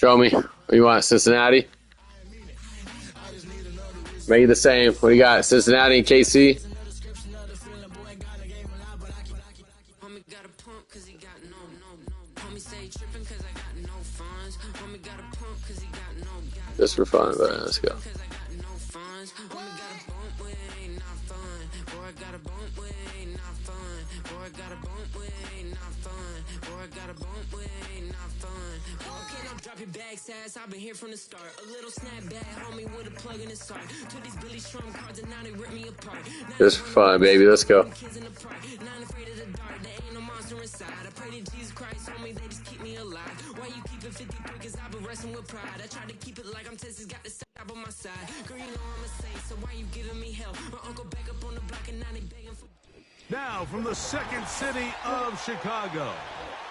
Show me. What you want, Cincinnati? Make it the same. What do you got, Cincinnati and KC? Just for fun, but let's go. I've been here from the start. A little snapback, homie, with a plug in his heart. To these Billy Strum cards and now they rip me apart. Just for fun, baby. Let's go. Kids in the park, not afraid of the dark. There ain't no monster inside. I pray to Jesus Christ, homie, they just keep me alive. Why you keep it 53? Cause I've been wrestling with pride. I try to keep it like I'm Texas, got the stab on my side. Girl, you know I'm a saint, so why you giving me hell? My uncle back up on the block and now they begging for. Now from the second city of Chicago,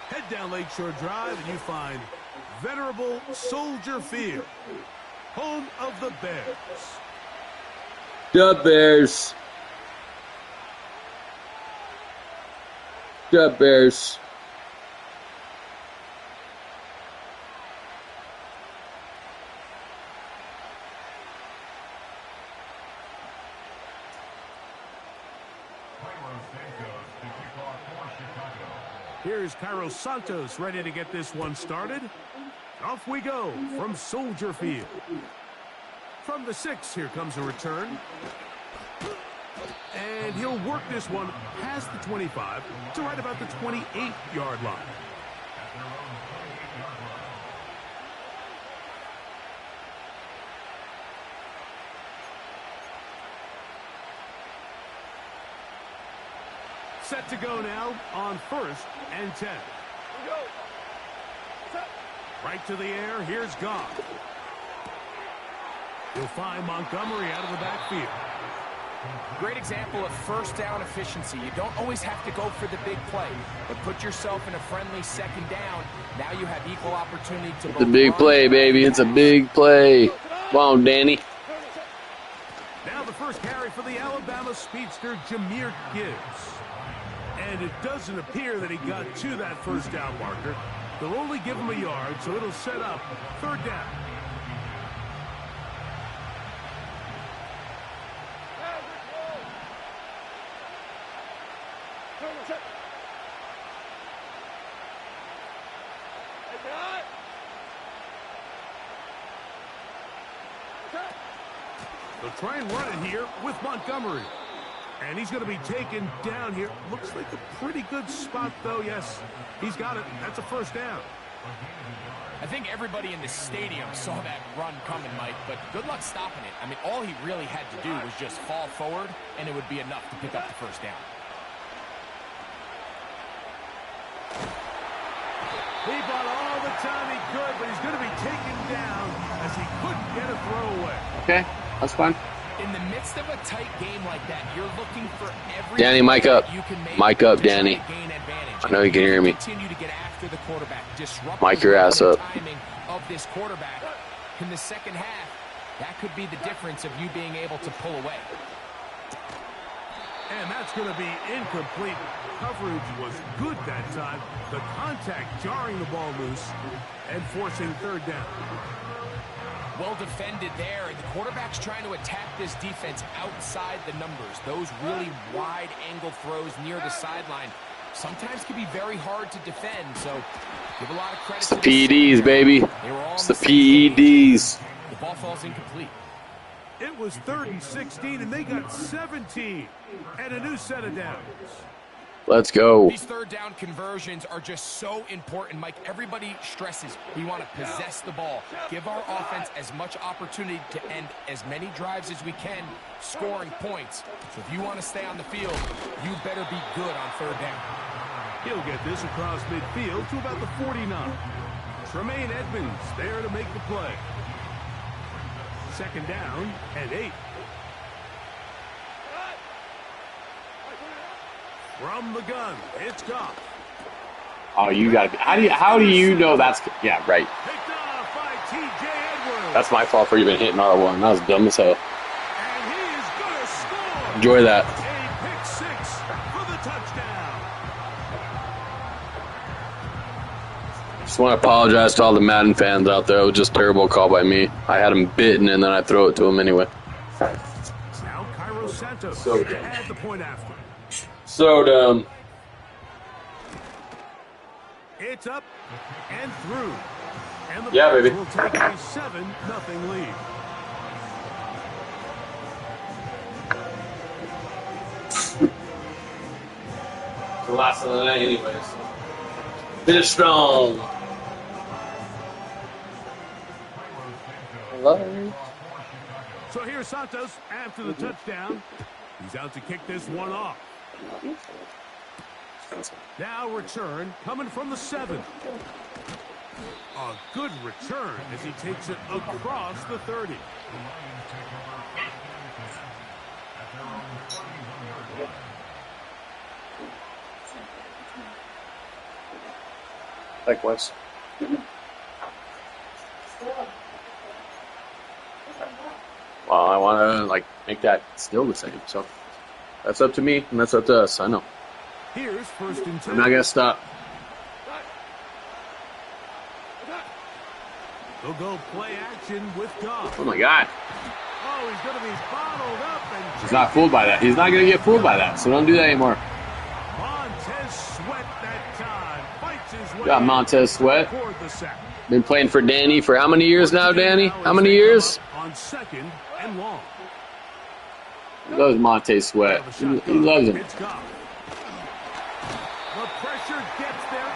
head down Lakeshore Drive and you find venerable Soldier Field, home of the Bears. The Bears. The Bears. Here's Cairo Santos ready to get this one started. Off we go from Soldier Field. From the 6, here comes a return. And he'll work this one past the 25 to right about the 28-yard line. Set to go now on 1st and 10. Right to the air, here's Goff. You'll find Montgomery out of the backfield. Great example of first down efficiency. You don't always have to go for the big play, but put yourself in a friendly second down. Now you have equal opportunity to. It's a big play, baby. It's a big play. Come on, Danny. Now the first carry for the Alabama speedster, Jahmyr Gibbs. And it doesn't appear that he got to that first down marker. They'll only give him a yard, so it'll set up 3rd down. They'll try and run it here with Montgomery. And he's going to be taken down here. Looks like a pretty good spot, though. Yes, he's got it. That's a first down. I think everybody in the stadium saw that run coming, Mike, but good luck stopping it. I mean, all he really had to do was just fall forward, and it would be enough to pick up the first down. He bought all the time he could, but he's going to be taken down as he couldn't get a throwaway. Okay, that's fine. In the midst of a tight game like that, you're looking for every Danny, mic up. Mic up, Danny. I know you can hear me. Continue to get after the quarterback, disrupt Mic your ass up. timing of this quarterback. In the second half, that could be the difference of you being able to pull away. And that's going to be incomplete. Coverage was good that time. The contact jarring the ball loose and forcing 3rd down. Well defended there, and the quarterback's trying to attack this defense outside the numbers. Those really wide angle throws near the sideline sometimes can be very hard to defend, so give a lot of credit to the PEDs, baby. It's the PEDs. The ball falls incomplete. It was 3rd and 16, and they got 17 and a new set of downs. Let's go. These 3rd down conversions are just so important, Mike. Everybody stresses we want to possess the ball, give our offense as much opportunity to end as many drives as we can, scoring points. So if you want to stay on the field, you better be good on 3rd down. He'll get this across midfield to about the 49. Tremaine Edmonds there to make the play. 2nd down and 8. From the gun, it's Goff. Oh, you got to. How do you know that's? Yeah, right. Picked off by T.J. Edwards. That's my fault for even hitting R1. That was dumb as hell. And he is going to score. Enjoy that. A pick 6 for the touchdown. Just want to apologize to all the Madden fans out there. It was just a terrible call by me. I had him bitten, and then I throw it to him anyway. Now Cairo Santos So to add the point after. So dumb. It's up and through. And the Yeah, Bears baby. will take a 7-0 lead. The last of the night, anyways. Finish strong. Hello. So here's Santos after the touchdown. He's out to kick this one off. Now return coming from the 7. A good return as he takes it across the 30. Likewise. Well, I want to make that still the same. So that's up to me, and that's up to us. I know. Here's first and 10. I'm not gonna stop. They'll go play action with Goff. Oh my God. Oh, he's going to be bottled up and He's not fooled by that. He's not gonna get fooled by that. So don't do that anymore. Montez Sweat that time fights his way Got Montez Sweat. toward the sack. Been playing for Danny for how many years now, Danny? How many years? On 2nd and long. He loves Montez Sweat. He loves him. It's Goff. The pressure gets there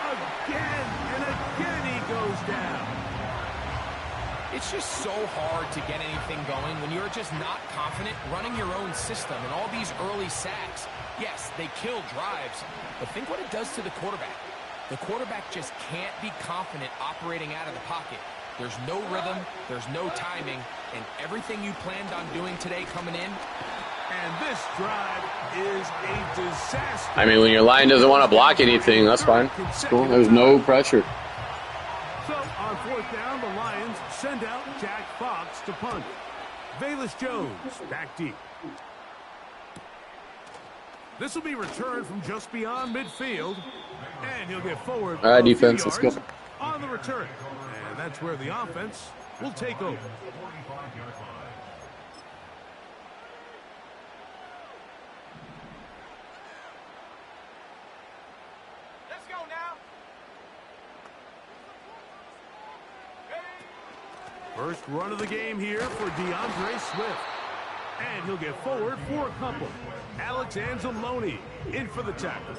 again, and again he goes down. It's just so hard to get anything going when you're just not confident running your own system. And all these early sacks, yes, they kill drives, but think what it does to the quarterback. The quarterback just can't be confident operating out of the pocket. There's no rhythm, there's no timing, and everything you planned on doing today coming in. And this drive is a disaster. I mean, when your line doesn't want to block anything, that's fine. It's cool. There's no pressure. So on 4th down, the Lions send out Jack Fox to punt. Velus Jones back deep. This will be returned from just beyond midfield, and he'll get forward. All right, a few defense, let's go. yards on the return, and that's where the offense will take over. Let's go now. First run of the game here for DeAndre Swift. And he'll get forward for a couple. Alex Anzalone in for the tackle.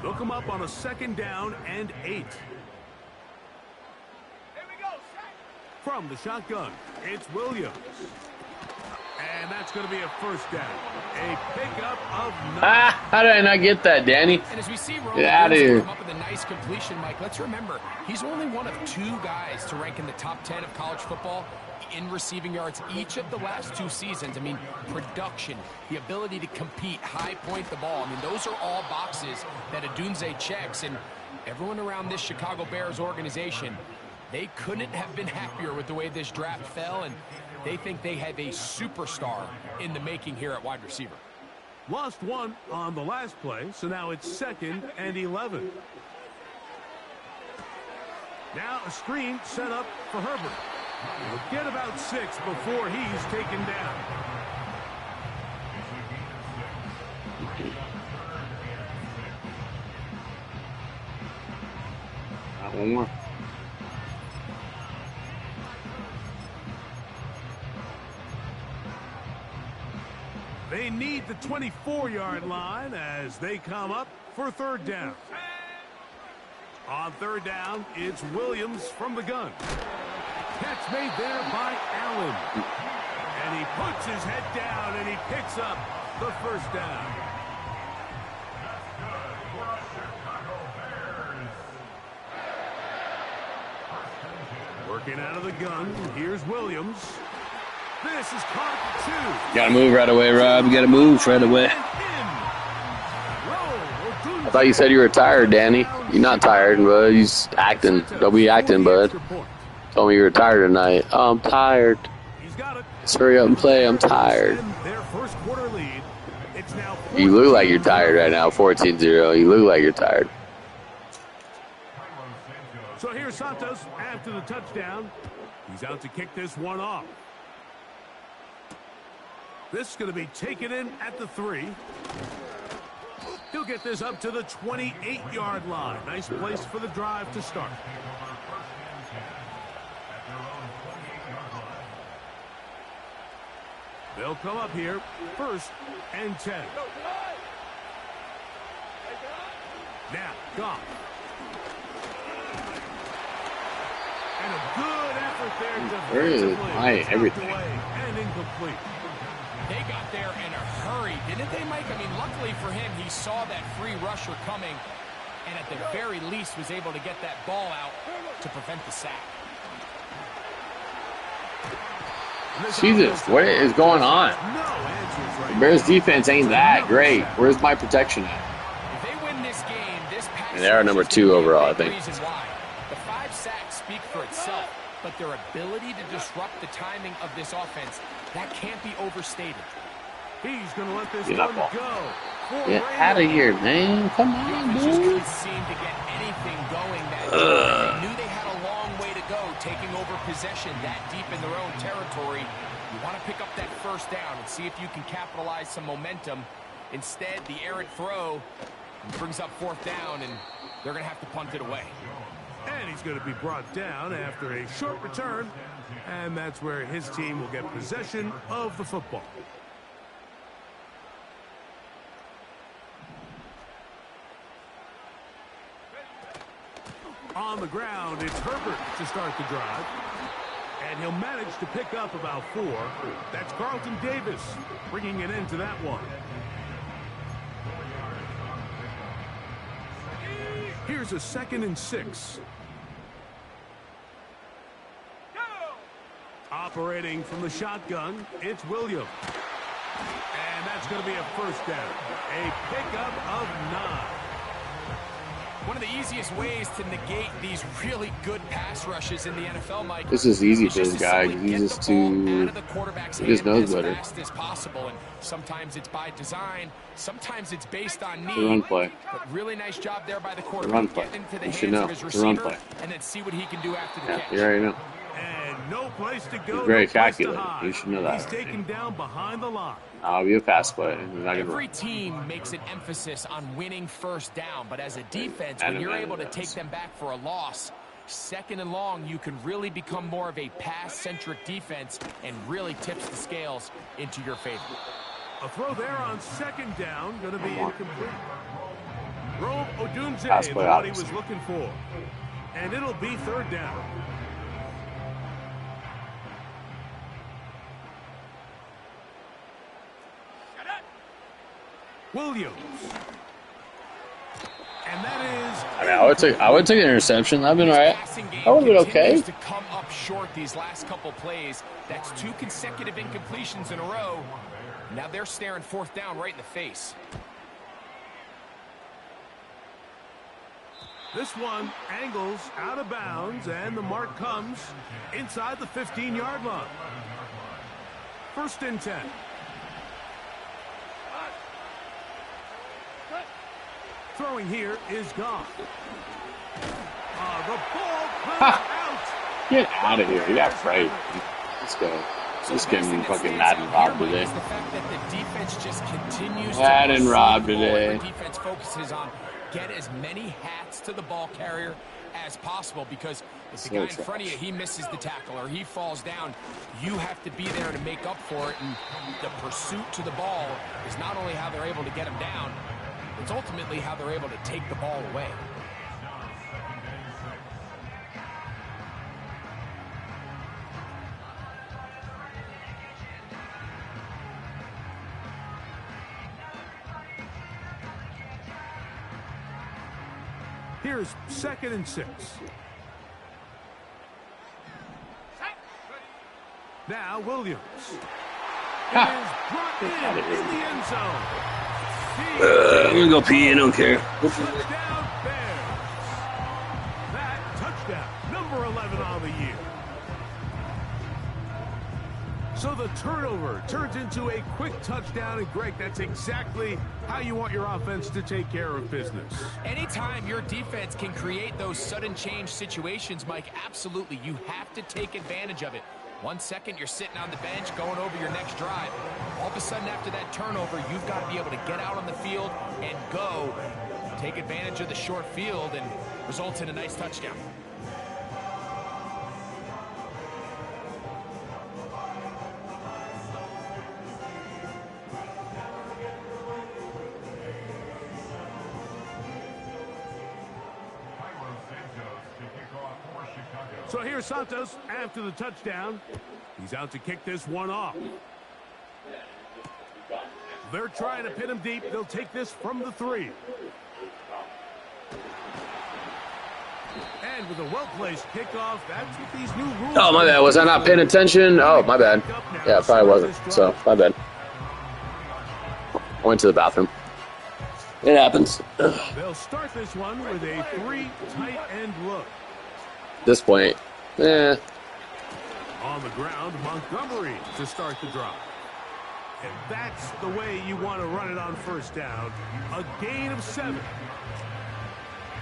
They'll come up on a 2nd down and 8. From the shotgun, it's Williams. And that's going to be a first down. A pickup of 9. How did I not get that, Danny? And as we see Get out of here. come up with a nice completion, Mike, let's remember, he's only one of 2 guys to rank in the top 10 of college football in receiving yards each of the last 2 seasons. I mean, production, the ability to compete, high point the ball. I mean, those are all boxes that Odunze checks, and everyone around this Chicago Bears organization, they couldn't have been happier with the way this draft fell, and they think they have a superstar in the making here at wide receiver. Lost one on the last play, so now it's 2nd and 11. Now a screen set up for Herbert. He'll get about 6 before he's taken down. One more. They need the 24-yard line as they come up for 3rd down. On 3rd down, it's Williams from the gun. Catch made there by Allen. And he puts his head down and he picks up the 1st down. Working out of the gun, here's Williams. This is caught 2. Gotta move right away, Rob. You gotta move right away. I thought you said you were tired, Danny. You're not tired, but you're acting. Don't be acting, bud. Told me you were tired tonight. Oh, I'm tired. Let's hurry up and play. I'm tired. You look like you're tired right now, 14-0. You look like you're tired. So here's Santos after the touchdown. He's out to kick this one off. This is going to be taken in at the 3. He'll get this up to the 28-yard line. Nice place for the drive to start. They'll come up here, 1st and 10. Now, Goff. And a good effort there defensively. Everything. And incomplete. They got there in a hurry, didn't they, Mike? I mean, luckily for him, he saw that free rusher coming, and at the very least was able to get that ball out to prevent the sack. Jesus, what is going on? The Bears defense ain't that great. Where's my protection at? If they win this game, this pass And they are number 2 overall, I think. The 5 sacks speak for itself, but their ability to disrupt the timing of this offense, that can't be overstated. He's going to let this Get one up, go. Get out of here, man. Come The on, offense just dude. couldn't seem to get anything going that day. They knew they had a long way to go, taking over possession that deep in their own territory. You want to pick up that 1st down and see if you can capitalize some momentum. Instead, the errant throw brings up 4th down, and they're going to have to punt it away. And he's going to be brought down after a short return. And that's where his team will get possession of the football. On the ground, it's Herbert to start the drive. And he'll manage to pick up about 4. That's Carlton Davis bringing it into that one. Here's a 2nd and 6. Operating from the shotgun, it's Williams. And that's going to be a 1st down. A pickup of 9. One of the easiest ways to negate these really good pass rushes in the NFL, Mike. This is easy for this guy. He just knows better. As fast as possible, and sometimes it's by design, sometimes it's based on need. The run play. But really nice job there by the The quarterback. run play. Getting into the You should hands know. of his The run receiver, play. and then see what he can do after the Yeah, catch. you already know. And no place to go. He's very no place to calculated. hide. You should know that He's already. taken down behind the line. I'll be a pass play. He's not gonna Every run. team makes an emphasis on winning 1st down, but as a defense, And when you're then able to that's- take them back for a loss, 2nd and long, you can really become more of a pass-centric defense and really tips the scales into your favor. A throw there on 2nd down, going to be incomplete. Rome Odunze, Pass the play, one he obviously. was looking for. And it'll be 3rd down. Williams. And that is... I mean, I would take an interception. I've been all right. Passing game I would have been okay. continues to come up short these last couple plays. That's 2 consecutive incompletions in a row. Now they're staring 4th down right in the face. This one angles out of bounds, and the mark comes inside the 15-yard line. 1st and 10. Throwing here is Goff. The ball comes out. Get out of here. He got afraid. Let's go. This game fucking Madden Rob today. Is the fact that the defense just continues Madden to Rob the ball. today. The defense focuses on get as many hats to the ball carrier as possible, because if the So guy in trash. front of you, he misses the tackle or he falls down, you have to be there to make up for it. And the pursuit to the ball is not only how they're able to get him down, it's ultimately how they're able to take the ball away. Here's 2nd and 6. Now Williams. It is brought in the end zone. I'm gonna go pee. I don't care. Touchdown Bears. That touchdown, number 11 on the year. So the turnover turns into a quick touchdown, and Greg, that's exactly how you want your offense to take care of business. Anytime your defense can create those sudden change situations, Mike, absolutely, you have to take advantage of it. 1 second, you're sitting on the bench going over your next drive. All of a sudden, after that turnover, you've got to be able to get out on the field and go. Take advantage of the short field and result in a nice touchdown. So here's Santos after the touchdown. He's out to kick this one off. They're trying to pin him deep. They'll take this from the 3. And with a well-placed kickoff, that's what these new rules. Oh, my bad. Was I not paying attention? Oh, my bad. Yeah, probably wasn't. So, my bad. I went to the bathroom. It happens. They'll start this one with a 3 tight end look. At this point, On the ground, Montgomery to start the drive. And that's the way you want to run it on first down. A gain of 7.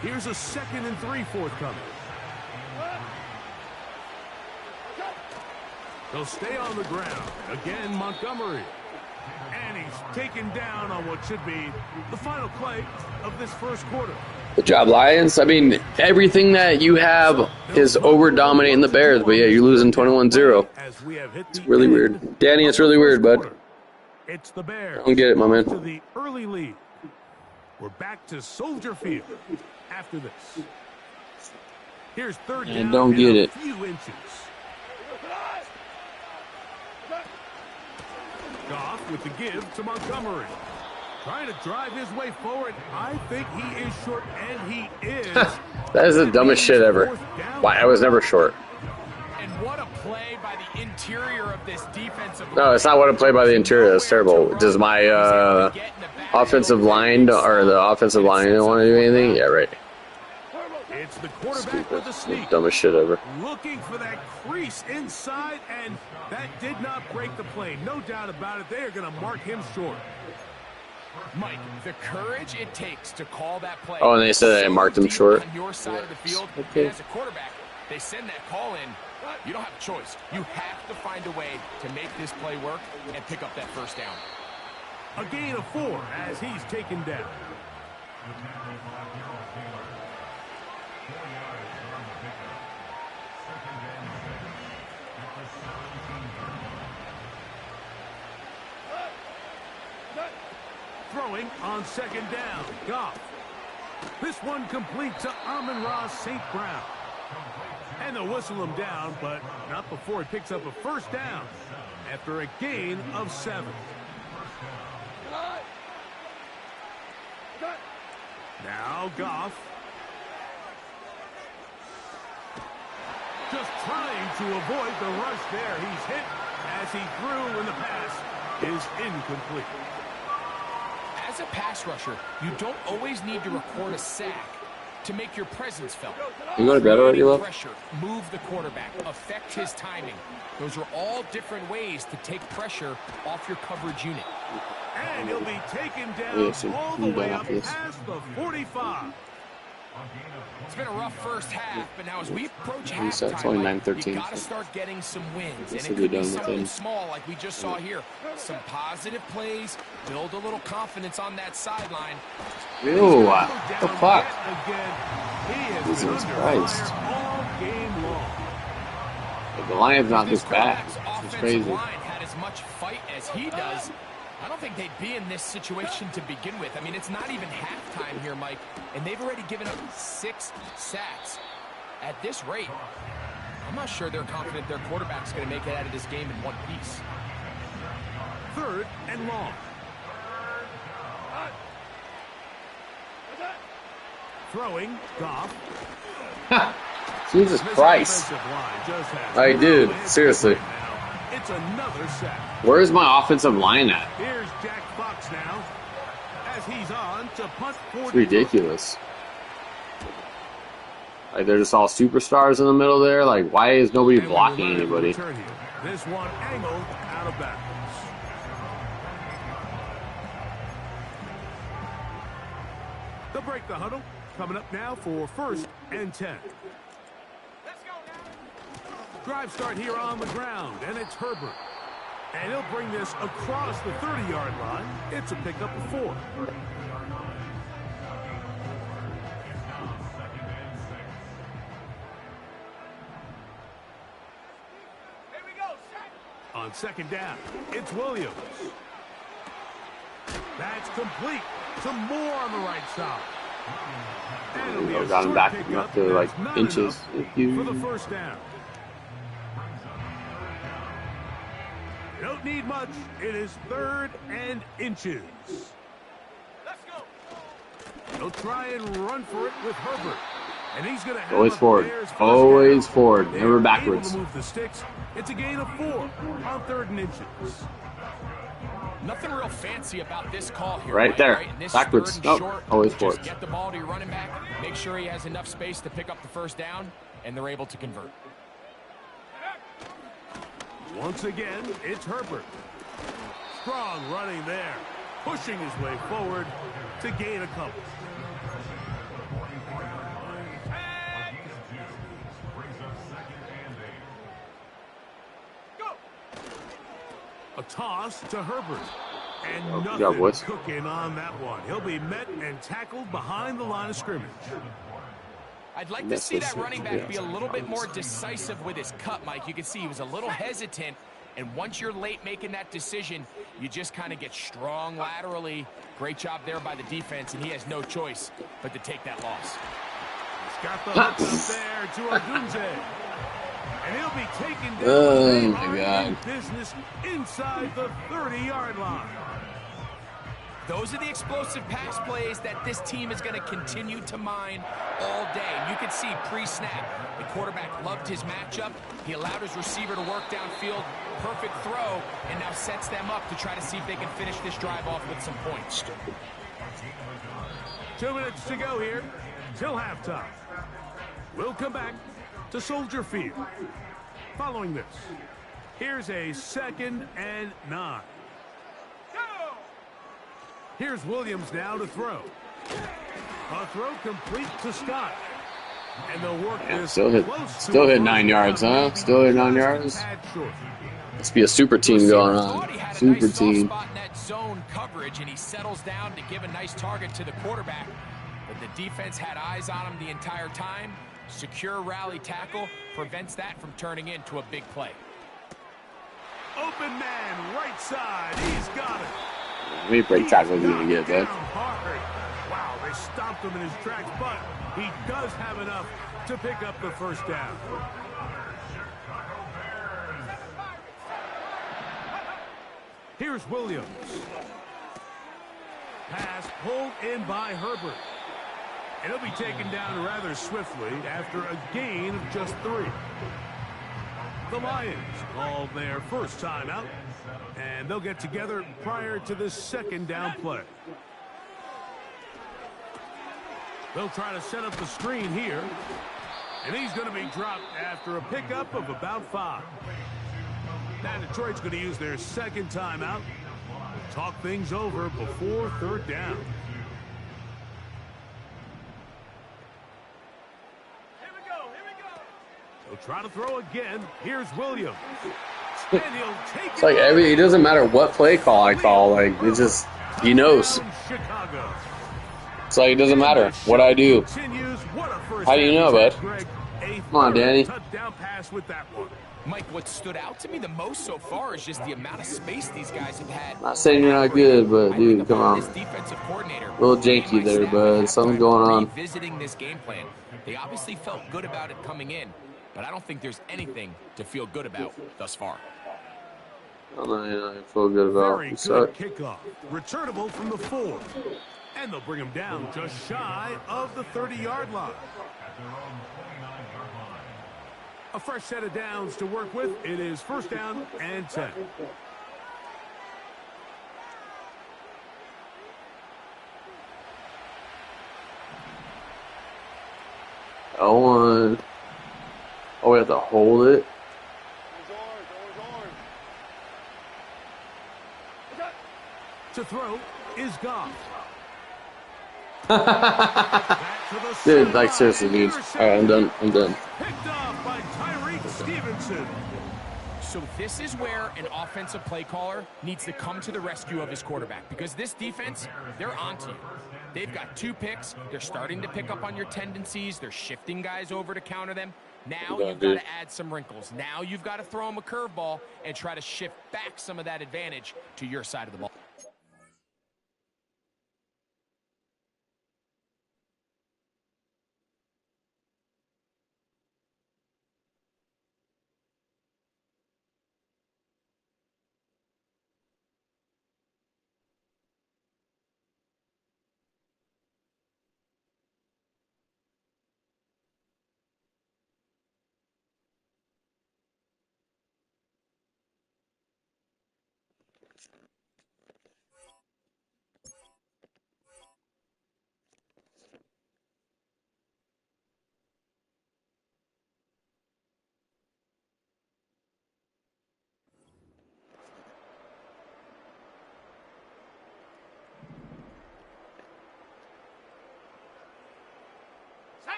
Here's a 2nd and 3 forthcoming. They'll stay on the ground. Again, Montgomery. And he's taken down on what should be the final play of this first quarter. good job, Lions. I mean, everything that you have is over-dominating the Bears, but yeah, you're losing 21-0. It's really weird. Danny, it's really weird, bud. It's the Bears. I don't get it, my man. To the early lead. We're back to Soldier Field after this. Here's third down. I don't get it. A few inches. Goff with the give to Montgomery. Trying to drive his way forward. I think he is short, and he is. That is the dumbest shit ever. Why? I was never short. And what a play by the interior of this defensive line. No, it's not what I play by the interior. That's terrible. Does my offensive line or the offensive line don't want to do anything? Yeah, right. It's the quarterback with the sneak. Dumbest shit ever. Looking for that crease inside, and that did not break the play. No doubt about it. They are going to mark him short. Mike, the courage it takes to call that play. Oh, and they said I marked him short. On your side of the field, okay. And as a quarterback, they send that call in. You don't have a choice. You have to find a way to make this play work and pick up that first down. A gain of 4 as he's taken down. Throwing on second down. Goff. This one complete to Amon-Ra St. Brown. And they'll whistle him down, but not before he picks up a first down after a gain of 7. Now Goff. Just trying to avoid the rush there. He's hit as he threw, and the pass is incomplete. As a pass rusher, you don't always need to record a sack to make your presence felt. You go to bed already, Love? Pressure, move the quarterback, affect his timing. Those are all different ways to take pressure off your coverage unit. And he'll be taken down all the way up past the 45. It's been a rough first half, but now as we approach It's halftime, only Mike, 9:13, you got to so start getting some wins. And this it will be could be done something within- small like we just saw here. Some positive plays, build a little confidence on that sideline. Ew, what the fuck? Jesus Christ. All game long. The Lions not This this bad. quarterback's It's offensive crazy. line had as much fight as he does. I don't think they'd be in this situation to begin with. I mean, it's not even halftime here, Mike, and they've already given up 6 sacks. At this rate, I'm not sure they're confident their quarterback's going to make it out of this game in one piece. Third and long. Throwing, Goff. Jesus Christ. Hey, dude, seriously. It's another sack. Where's my offensive line at? Here's Jack Fox now as he's on to punt 40. It's ridiculous. Like, they're just all superstars in the middle there. Like, why is nobody blocking anybody? This one angled out of bounds. They'll break the huddle. Coming up now for 1st and 10. Drive start here on the ground, and it's Herbert. And he'll bring this across the 30-yard line. It's a pickup of 4. On 2nd down, it's Williams. That's complete. Some more on the right side. I got him back up to like inches. For the 1st down. Don't need much. It is 3rd and inches. Let's go. He'll try and run for it with Herbert. And he's going to have always forward. Always forward. Never backwards. Move the sticks. It's a gain of 4 on 3rd and inches. Nothing real fancy about this call here. Right there. Right? This Backwards. Nope. Short, always forward. Just get the ball to your running back. Make sure he has enough space to pick up the 1st down, and they're able to convert. Once again, it's Herbert. Strong running there. Pushing his way forward to gain a couple. A toss to Herbert. And nothing cooking on that one. He'll be met and tackled behind the line of scrimmage. I'd like to see that running back be a little bit more decisive with his cut, Mike. You can see he was a little hesitant, and once you're late making that decision, you just kind of get strong laterally. Great job there by the defense, and he has no choice but to take that loss. He's got the hook up there to Odunze. And he'll be taken down. Oh, my God. Business inside the 30-yard line. Those are the explosive pass plays that this team is going to continue to mine all day. And you can see pre-snap, the quarterback loved his matchup. He allowed his receiver to work downfield. Perfect throw, and now sets them up to try to see if they can finish this drive off with some points. 2 minutes to go here till halftime. We'll come back to Soldier Field. Following this, here's a 2nd and 9. Here's Williams now to throw. A throw complete to Scott. And they'll work this still hit 9 yards, huh? Still hit 9 yards. Must be a super team going on. Super team. Spot in that zone coverage, and he settles down to give a nice target to the quarterback. But the defense had eyes on him the entire time. Secure rally tackle prevents that from turning into a big play. Open man, right side. He's got it. How many break tackles are you going to get, bud? Wow, they stopped him in his tracks, but he does have enough to pick up the 1st down. Here's Williams. Pass pulled in by Herbert. And he'll be taken down rather swiftly after a gain of just 3. The Lions called their 1st timeout, and they'll get together prior to this 2nd down play. They'll try to set up the screen here, and he's going to be dropped after a pickup of about 5. Now Detroit's going to use their 2nd timeout. Talk things over before 3rd down. He'll try to throw again. Here's Williams. And he'll take it's like it doesn't matter what play call I call. Like, it's just, he knows. It's like it doesn't matter what I do. How do you know, bud? Come on, Danny. Mike, what stood out to me the most so far is just the amount of space these guys have had. Not saying you're not good, but dude, come on. Defensive coordinator, a little janky there, bud. Something's going on. Revisiting this game plan, they obviously felt good about it coming in, but I don't think there's anything to feel good about thus far. I feel good about. Very good kickoff, returnable from the 4, and they'll bring him down just shy of the 30-yard line. A fresh set of downs to work with. It is 1st down and 10. Oh, we have to hold it. To throw is Goff. Dude, like seriously, dude. Alright, I'm done. I'm done. Picked off by Tyreek Stevenson. So this is where an offensive play caller needs to come to the rescue of his quarterback, because this defense, they're onto you. They've got 2 picks. They're starting to pick up on your tendencies. They're shifting guys over to counter them. Now you've got to add some wrinkles. Now you've got to throw them a curveball and try to shift back some of that advantage to your side of the ball.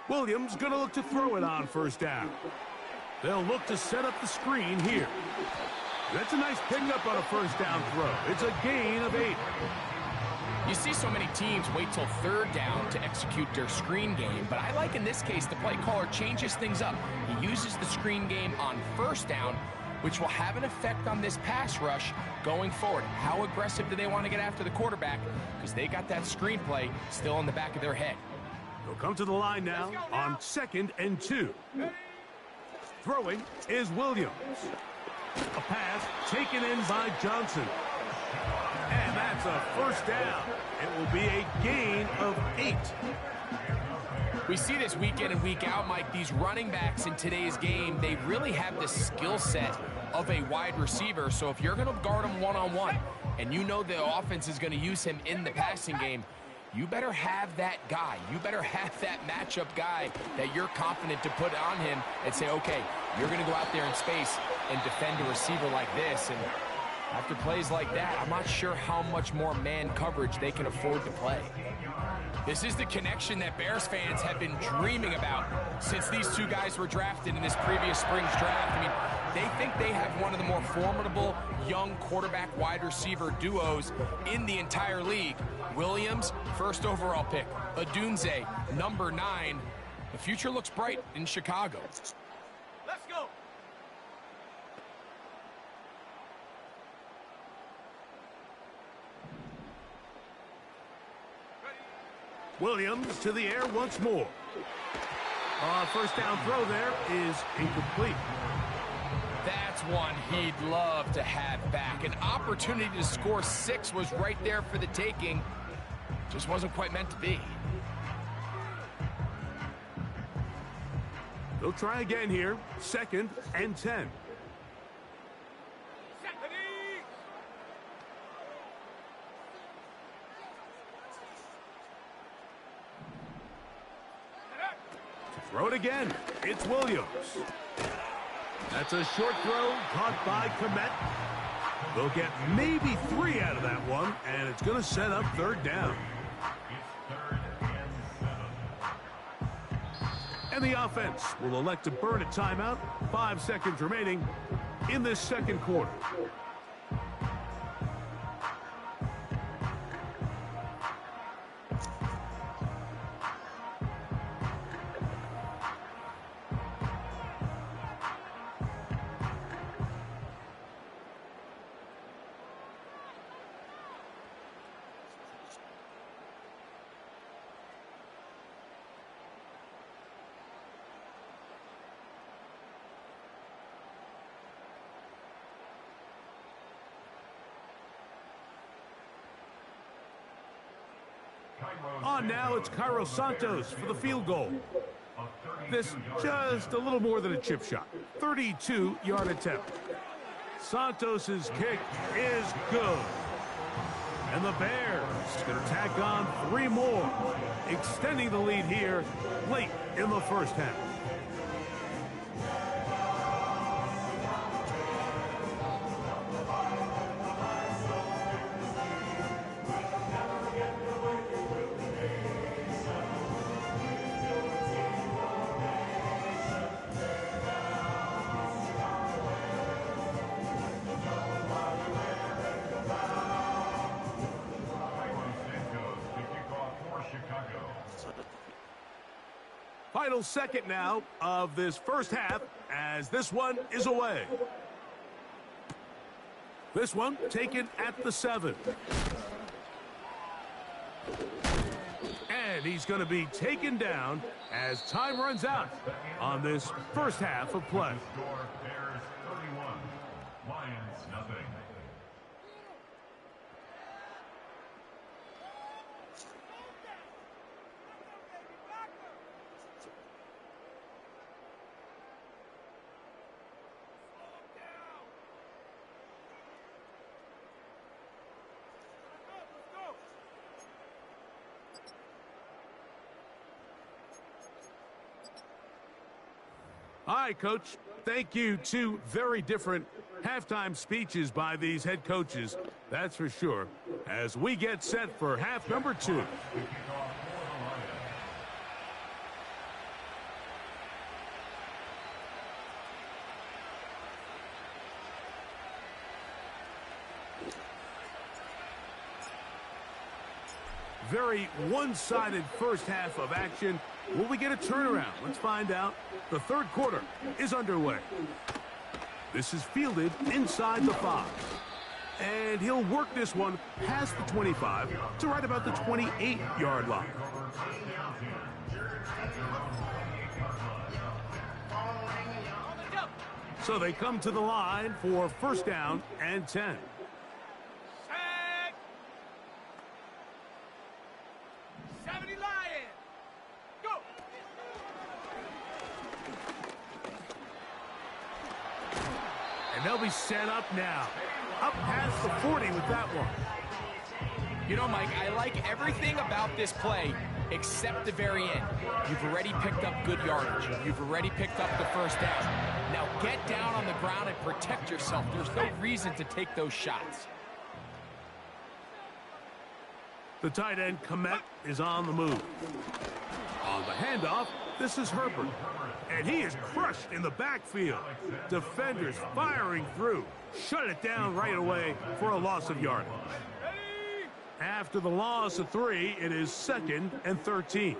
Williams going to look to throw it on first down. They'll look to set up the screen here. That's a nice pickup on a first down throw. It's a gain of 8. You see so many teams wait till 3rd down to execute their screen game, but I like in this case the play caller changes things up. He uses the screen game on first down, which will have an effect on this pass rush going forward. How aggressive do they want to get after the quarterback? Because they got that screenplay still in the back of their head. They'll come to the line now on 2nd and 2. Throwing is Williams. A pass taken in by Johnson. And that's a first down. It will be a gain of 8. We see this week in and week out, Mike. These running backs in today's game, they really have the skill set of a wide receiver. So if you're going to guard him one-on-one and you know the offense is going to use him in the passing game, you better have that guy. You better have that matchup guy that you're confident to put on him and say, okay, you're going to go out there in space and defend a receiver like this. And after plays like that, I'm not sure how much more man coverage they can afford to play. This is the connection that Bears fans have been dreaming about since these 2 guys were drafted in this previous spring's draft. I mean, they think they have one of the more formidable young quarterback wide receiver duos in the entire league. Williams, 1st overall pick. Odunze, number 9. The future looks bright in Chicago. Let's go. Williams to the air once more. First down throw there is incomplete. That's one he'd love to have back. An opportunity to score 6 was right there for the taking. Just wasn't quite meant to be. They'll try again here. 2nd and 10. Throw it again. It's Williams. That's a short throw caught by Komet. They'll get maybe 3 out of that one, and it's going to set up 3rd down. And the offense will elect to burn a timeout. 5 seconds remaining in this 2nd quarter. On now, it's Cairo Santos for the field goal. This just a little more than a chip shot. 32-yard attempt. Santos's kick is good. And the Bears going to tack on 3 more, extending the lead here late in the first half. Final second now of this first half as this one is away. This one taken at the 7. And he's going to be taken down as time runs out on this first half of play. Bears 31, Lions nothing. All right, Coach. Thank you. Two very different halftime speeches by these head coaches, that's for sure, as we get set for half number 2. Very one-sided first half of action. Will we get a turnaround? Let's find out. The third quarter is underway. This is fielded inside the 5. And he'll work this one past the 25 to right about the 28-yard line. So they come to the line for first down and 10. And they'll be set up now. Up past the 40 with that one. You know, Mike, I like everything about this play except the very end. You've already picked up good yardage. You've already picked up the first down. Now get down on the ground and protect yourself. There's no reason to take those shots. The tight end, Komet, is on the move. On the handoff, this is Herbert. And he is crushed in the backfield. Defenders firing through. Shut it down right away for a loss of yardage. After the loss of 3, it is 2nd and 13.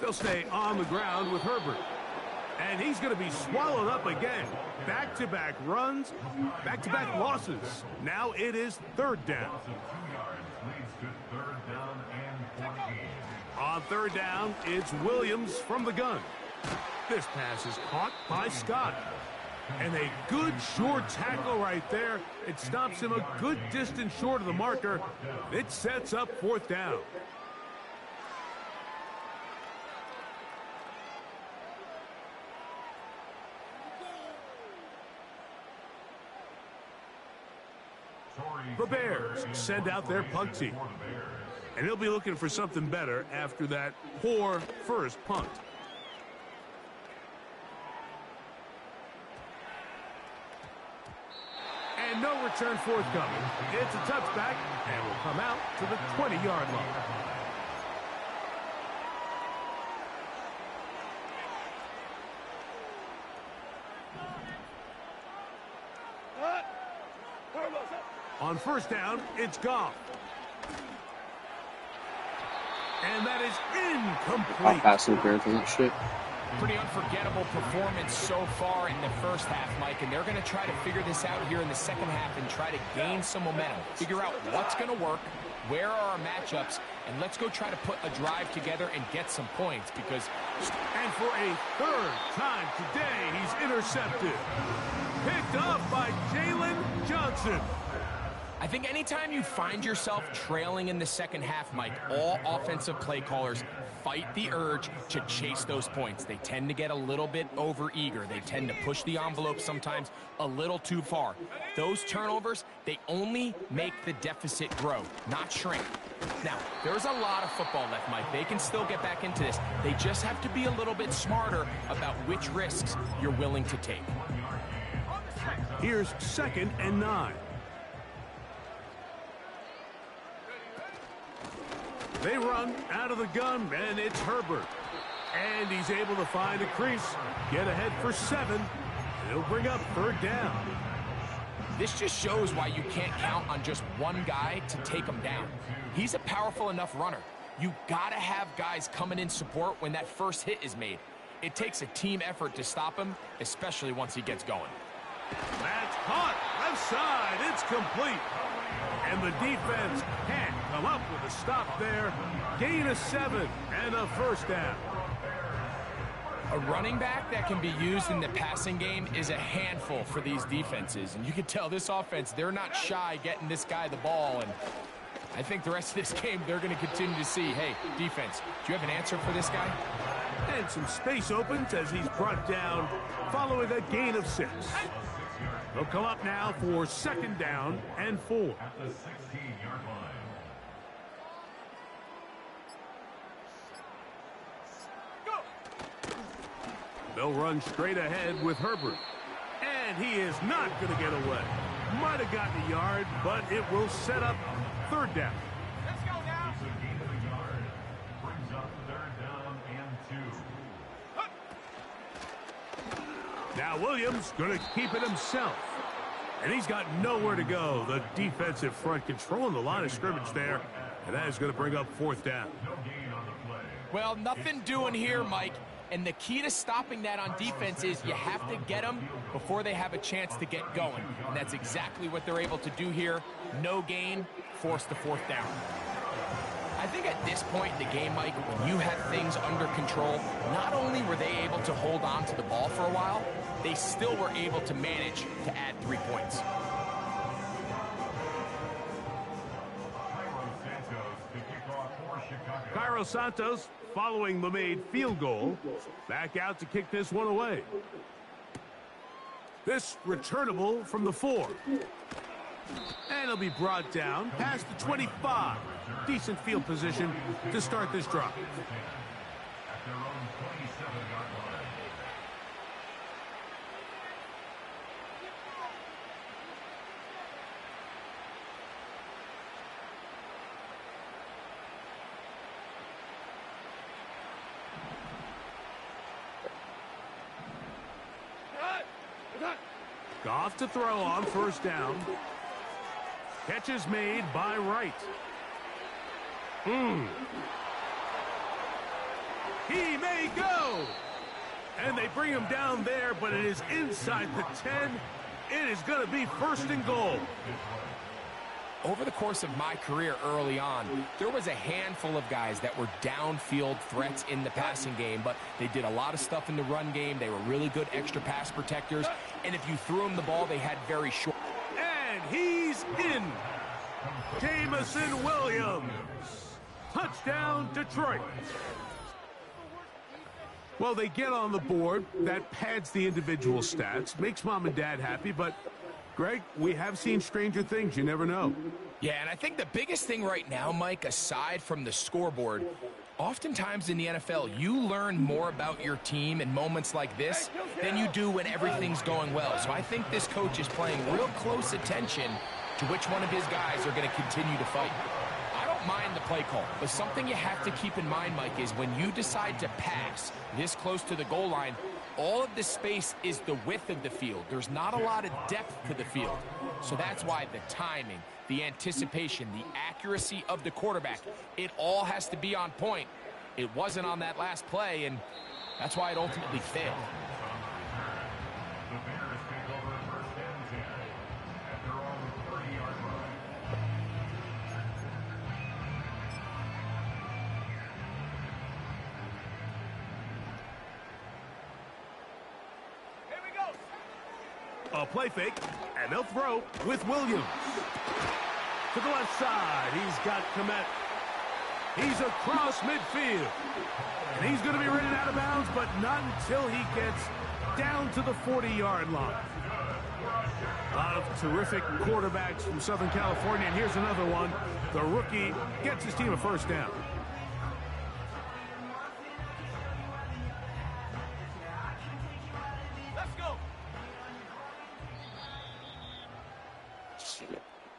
They'll stay on the ground with Herbert. And he's going to be swallowed up again. Back-to-back runs, back-to-back losses. Now it is 3rd down. On 3rd down, it's Williams from the gun. This pass is caught by Scott. And a good short tackle right there. It stops him a good distance short of the marker. It sets up 4th down. The Bears send out their punt team. And he'll be looking for something better after that poor first punt. And no return forthcoming. It's a touchback and will come out to the 20-yard line. On 1st down, it's Goff. And that is incomplete. I'll pass interference on that shit. Pretty unforgettable performance so far in the first half, Mike, and they're going to try to figure this out here in the second half and try to gain some momentum. Figure out what's going to work, where are our matchups, and let's go try to put a drive together and get some points because... And for a 3rd time today, he's intercepted. Picked up by Jalen Johnson. I think anytime you find yourself trailing in the second half, Mike, all offensive play callers fight the urge to chase those points. They tend to get a little bit over-eager. They tend to push the envelope sometimes a little too far. Those turnovers, they only make the deficit grow, not shrink. Now, there's a lot of football left, Mike. They can still get back into this. They just have to be a little bit smarter about which risks you're willing to take. Here's 2nd and 9. They run out of the gun, and it's Herbert. And he's able to find a crease, get ahead for 7. It'll bring up 3rd down. This just shows why you can't count on just one guy to take him down. He's a powerful enough runner. You got to have guys coming in support when that first hit is made. It takes a team effort to stop him, especially once he gets going. That's caught. Left side. It's complete. And the defense can't come up with a stop there. Gain of 7 and a first down. A running back that can be used in the passing game is a handful for these defenses. And you can tell this offense, they're not shy getting this guy the ball. And I think the rest of this game, they're going to continue to see, hey, defense, do you have an answer for this guy? And some space opens as he's brought down following a gain of 6. He'll come up now for 2nd down and 4. At the 16-yard line. They'll run straight ahead with Herbert. And he is not going to get away. Might have gotten a yard, but it will set up 3rd down. Let's go now. It's a gain of a yard. Brings up 3rd down and 2. Now Williams going to keep it himself. And he's got nowhere to go. The defensive front controlling the line of scrimmage there. And that is going to bring up 4th down. No gain on the play. Well, nothing doing here, Mike. And the key to stopping that on defense is you have to get them before they have a chance to get going. And that's exactly what they're able to do here. No gain, force the 4th down. I think at this point in the game, Mike, when you have things under control, not only were they able to hold on to the ball for a while, they still were able to manage to add 3 points. Cairo Santos following the made field goal. Back out to kick this one away. This returnable from the 4. And it'll be brought down past the 25. Decent field position to start this drive. At their own 27-yard line. Goff to throw on 1st down. Catch is made by Wright. He may go. And they bring him down there, but it is inside the 10. It is going to be 1st and goal. Over the course of my career early on, there was a handful of guys that were downfield threats in the passing game, but they did a lot of stuff in the run game. They were really good extra pass protectors, and if you threw them the ball, they had very short. And he's in. Jamison Williams. Touchdown, Detroit. Well, they get on the board. That pads the individual stats, makes mom and dad happy, but Greg, we have seen stranger things. You never know. Yeah, and I think the biggest thing right now, Mike, aside from the scoreboard, oftentimes in the NFL, you learn more about your team in moments like this than you do when everything's going well. So I think this coach is paying real close attention to which one of his guys are going to continue to fight. I don't mind the play call, but something you have to keep in mind, Mike, is when you decide to pass this close to the goal line, all of the space is the width of the field. There's not a lot of depth to the field. So that's why the timing, the anticipation, the accuracy of the quarterback, it all has to be on point. It wasn't on that last play, and that's why it ultimately failed. The Bears take over 1st and 10 at their own 30-yard line. A play fake, and they'll throw with Williams. To the left side, he's got Kmet. He's across midfield. And he's going to be ridden out of bounds, but not until he gets down to the 40-yard line. A lot of terrific quarterbacks from Southern California, and here's another one. The rookie gets his team a 1st down.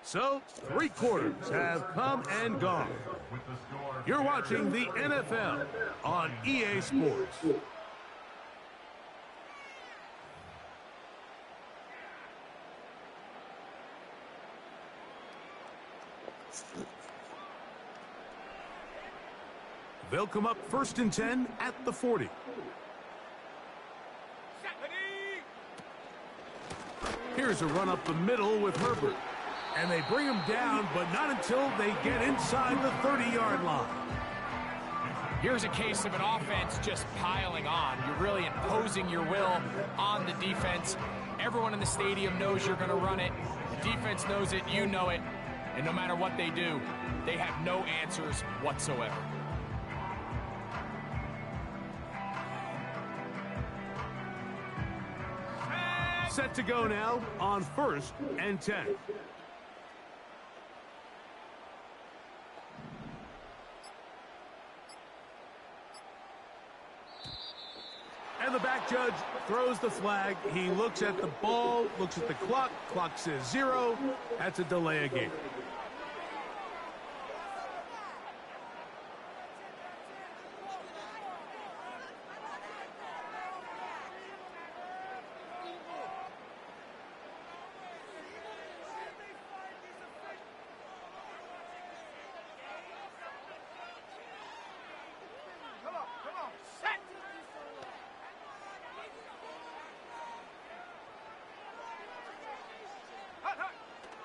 So, 3 quarters have come and gone. You're watching the NFL on EA Sports. They'll come up 1st and 10 at the 40. Here's a run up the middle with Herbert. And they bring him down, but not until they get inside the 30-yard line. Here's a case of an offense just piling on. You're really imposing your will on the defense. Everyone in the stadium knows you're going to run it. The defense knows it, you know it. And no matter what they do, they have no answers whatsoever. Set to go now on 1st and 10. And the back judge throws the flag. He looks at the ball, looks at the clock. Clock says 0. That's a delay of game.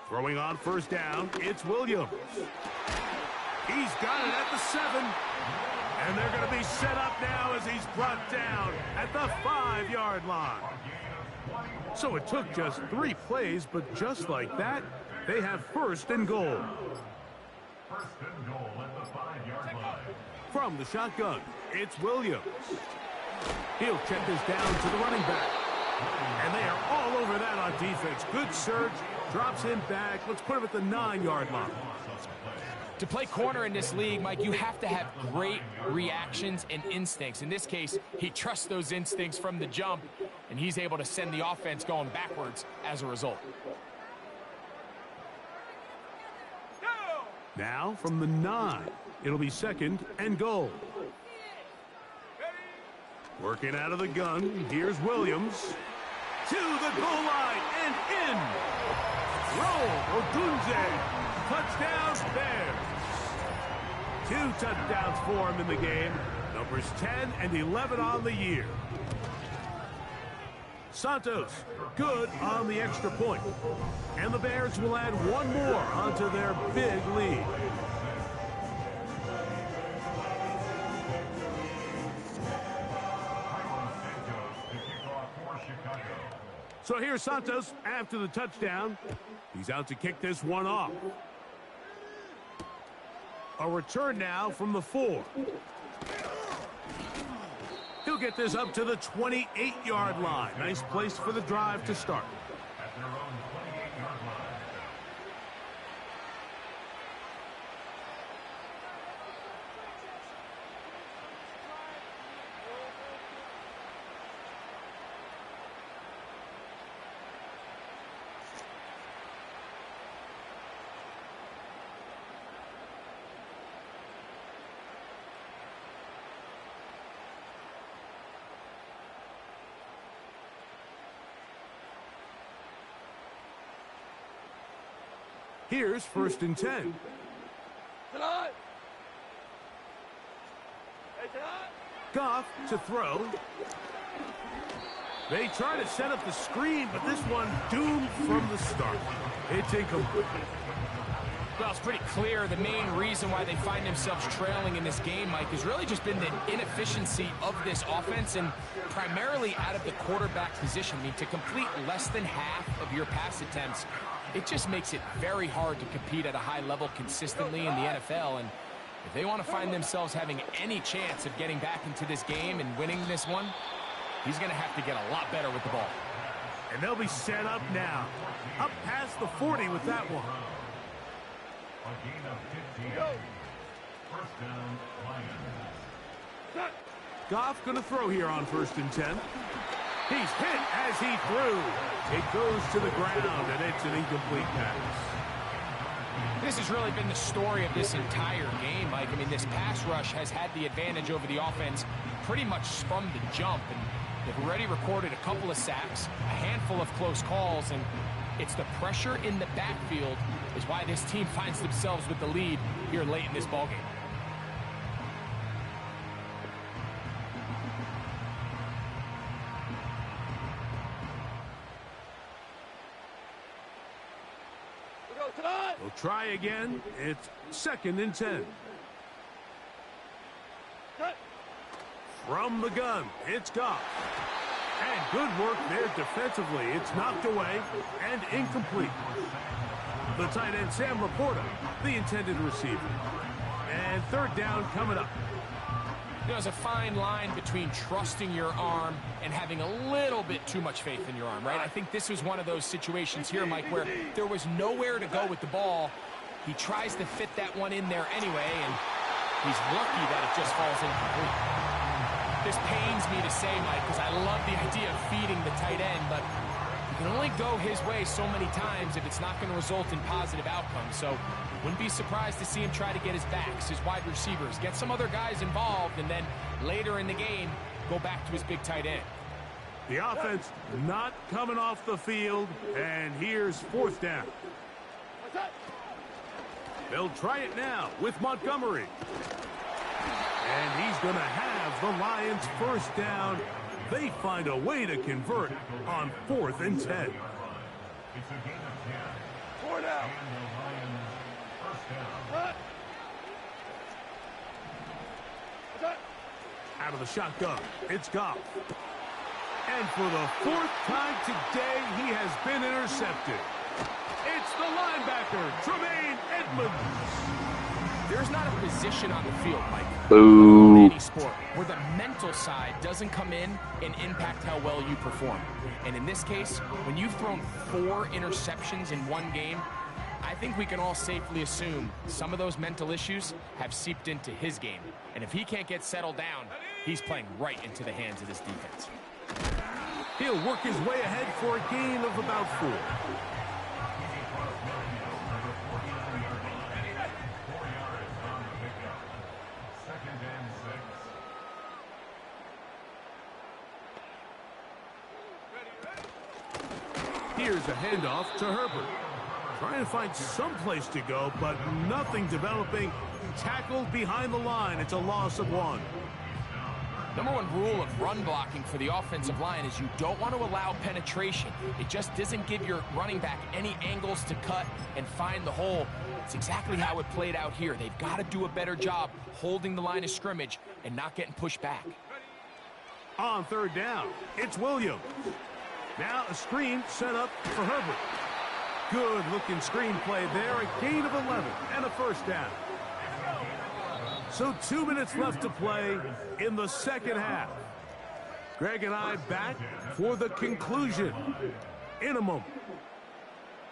Throwing on 1st down, it's Williams. He's got it at the 7. And they're going to be set up now as he's brought down at the 5-yard line. So it took just 3 plays, but just like that, they have 1st and goal. 1st and goal at the 5-yard line. From the shotgun, it's Williams. He'll check this down to the running back. And they are all over that on defense. Good search. Drops him back. Let's put him at the 9-yard line. To play corner in this league, Mike, you have to have great reactions and instincts. In this case, he trusts those instincts from the jump, and he's able to send the offense going backwards as a result. Now from the 9, it'll be 2nd and goal. Working out of the gun, here's Williams. To the goal line and in. Roll Odunze. Touchdown Bears. 2 touchdowns for him in the game. Numbers 10 and 11 on the year. Santos, good on the extra point. And the Bears will add 1 more onto their big lead. So here's Santos after the touchdown. He's out to kick this one off. A return now from the 4. He'll get this up to the 28-yard line. Nice place for the drive to start. At their own 28-yard line. Here's 1st and 10. Goff to throw. They try to set up the screen, but this one doomed from the start. It's incomplete. Well, it's pretty clear the main reason why they find themselves trailing in this game, Mike, has really just been the inefficiency of this offense and primarily out of the quarterback position. I mean, to complete less than half of your pass attempts, it just makes it very hard to compete at a high level consistently in the NFL. And if they want to find themselves having any chance of getting back into this game and winning this one, he's going to have to get a lot better with the ball. And they'll be set up now. Up past the 40 with that one. A gain of 15. 1st down, Lions. Goff going to throw here on 1st and 10. He's hit as he threw. It goes to the ground, and it's an incomplete pass. This has really been the story of this entire game, Mike. I mean, this pass rush has had the advantage over the offense pretty much from the jump. And they've already recorded a couple of sacks, a handful of close calls, and it's the pressure in the backfield is why this team finds themselves with the lead here late in this ballgame. We'll try again. It's 2nd and 10. From the gun, it's Goff. And good work there defensively. It's knocked away and incomplete. The tight end, Sam Laporta, the intended receiver. And 3rd down coming up. There's a fine line between trusting your arm and having a little bit too much faith in your arm, right? I think this was one of those situations here, Mike, where there was nowhere to go with the ball. He tries to fit that one in there anyway, and he's lucky that it just falls incomplete. This pains me to say, Mike, because I love the idea of feeding the tight end, but you can only go his way so many times if it's not going to result in positive outcomes. So wouldn't be surprised to see him try to get his backs, his wide receivers, get some other guys involved, and then later in the game, go back to his big tight end. The offense not coming off the field, and here's 4th down. They'll try it now with Montgomery. And he's going to have the Lions 1st down. They find a way to convert on 4th and 10. It's a gain of 10. 4 down. And the Lions first down. Out of the shotgun, it's Goff. And for the 4th time today, he has been intercepted. It's the linebacker, Tremaine Edmonds. There's not a position on the field, Mike, Boo. in any sport, where the mental side doesn't come in and impact how well you perform. And in this case, when you've thrown 4 interceptions in one game, I think we can all safely assume some of those mental issues have seeped into his game. And if he can't get settled down, he's playing right into the hands of this defense. He'll work his way ahead for a gain of about 4. Here's a handoff to Herbert. Trying to find some place to go, but nothing developing. Tackled behind the line. It's a loss of 1. Number 1 rule of run blocking for the offensive line is you don't want to allow penetration. It just doesn't give your running back any angles to cut and find the hole. It's exactly how it played out here. They've got to do a better job holding the line of scrimmage and not getting pushed back. On 3rd down, it's Williams. Now a screen set up for Herbert. Good-looking screen play there. A gain of 11 and a 1st down. So 2 minutes left to play in the 2nd half. Greg and I back for the conclusion in a moment.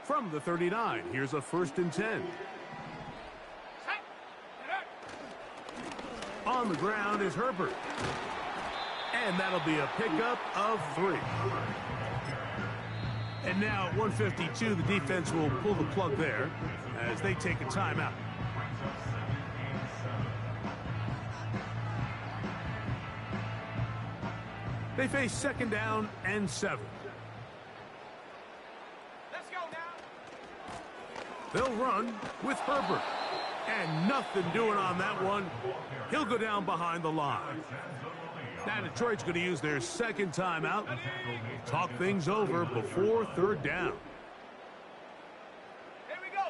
From the 39, here's a 1st and 10. On the ground is Herbert. And that'll be a pickup of 3. And now at 1:52, the defense will pull the plug there as they take a timeout. They face 2nd down and 7. Let's go now. They'll run with Herbert. And nothing doing on that one. He'll go down behind the line. Now Detroit's going to use their 2nd timeout. Talk things over before 3rd down. Here we go.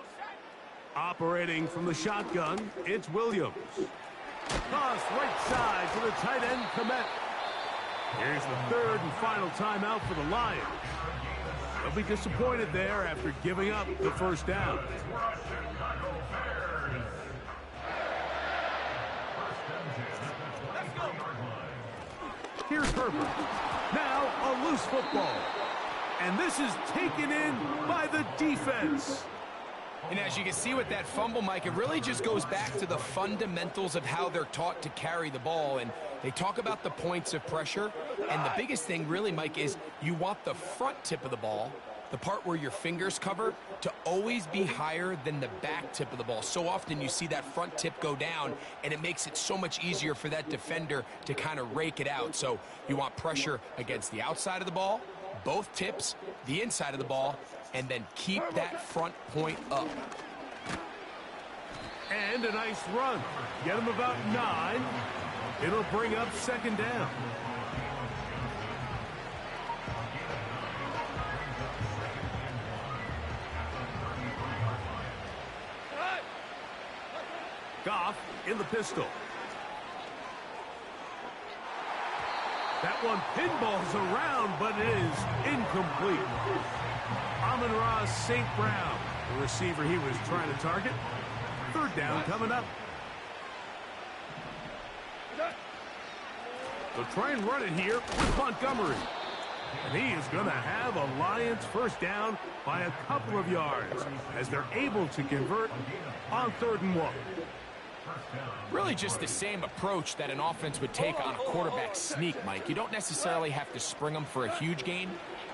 Operating from the shotgun, it's Williams. Toss right side to the tight end, Kmet. Here's the 3rd and final timeout for the Lions. They'll be disappointed there after giving up the 1st down. Here's Herbert. Now a loose football. And this is taken in by the defense. And as you can see with that fumble, Mike, it really just goes back to the fundamentals of how they're taught to carry the ball. And they talk about the points of pressure. And the biggest thing really, Mike, is you want the front tip of the ball, the part where your fingers cover, to always be higher than the back tip of the ball. So often you see that front tip go down, and it makes it so much easier for that defender to kind of rake it out. So you want pressure against the outside of the ball, both tips, the inside of the ball, and then keep that front point up. And a nice run. Get him about 9. It'll bring up 2nd down. off in the pistol. That one pinballs around, but it is incomplete. Amon-Ra St. Brown, the receiver he was trying to target. Third down coming up. They'll try and run it here with Montgomery. And he is going to have a Lions first down by a couple of yards as they're able to convert on 3rd and 1. Really just the same approach that an offense would take on a quarterback sneak, Mike. You don't necessarily have to spring them for a huge gain.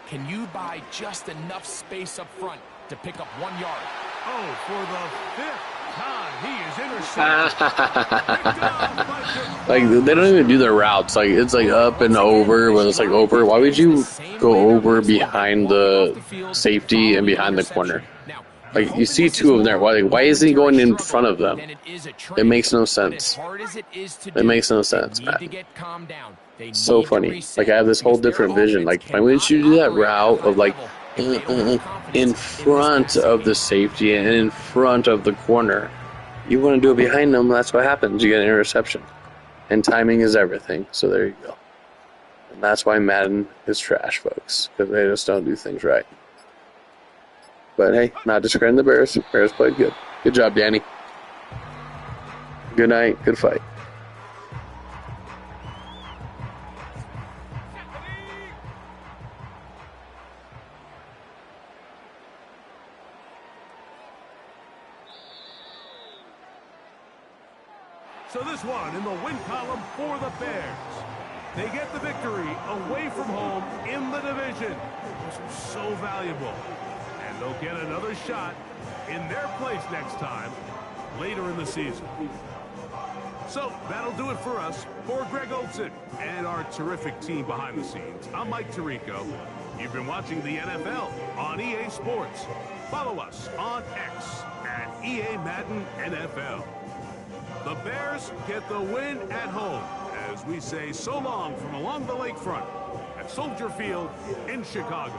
Can you buy just enough space up front to pick up 1 yard? Oh, for the 5th time, he is intercepted. Like, they don't even do their routes. Like, it's like up and over, but it's like over. Why would you go over behind the safety and behind the corner? Like, you see two of them there. Why isn't he going in front of them? It makes no sense. It makes no sense, man. So funny. Like, I have this whole different vision. Like, why wouldn't you do that route of, like, in front of the safety and in front of the corner? You want to do it behind them, that's what happens. You get an interception. And timing is everything. So there you go. And that's why Madden is trash, folks. Because they just don't do things right. But hey, not discrediting the Bears. Bears played good. Good job, Danny. Good night. Good fight. So this one in the win column for the Bears. They get the victory away from home in the division, which was so valuable. And they'll get another shot in their place next time, later in the season. So that'll do it for us. For Greg Olsen and our terrific team behind the scenes, I'm Mike Tirico. You've been watching the NFL on EA Sports. Follow us on X at EA Madden NFL. The Bears get the win at home as we say so long from along the lakefront at Soldier Field in Chicago.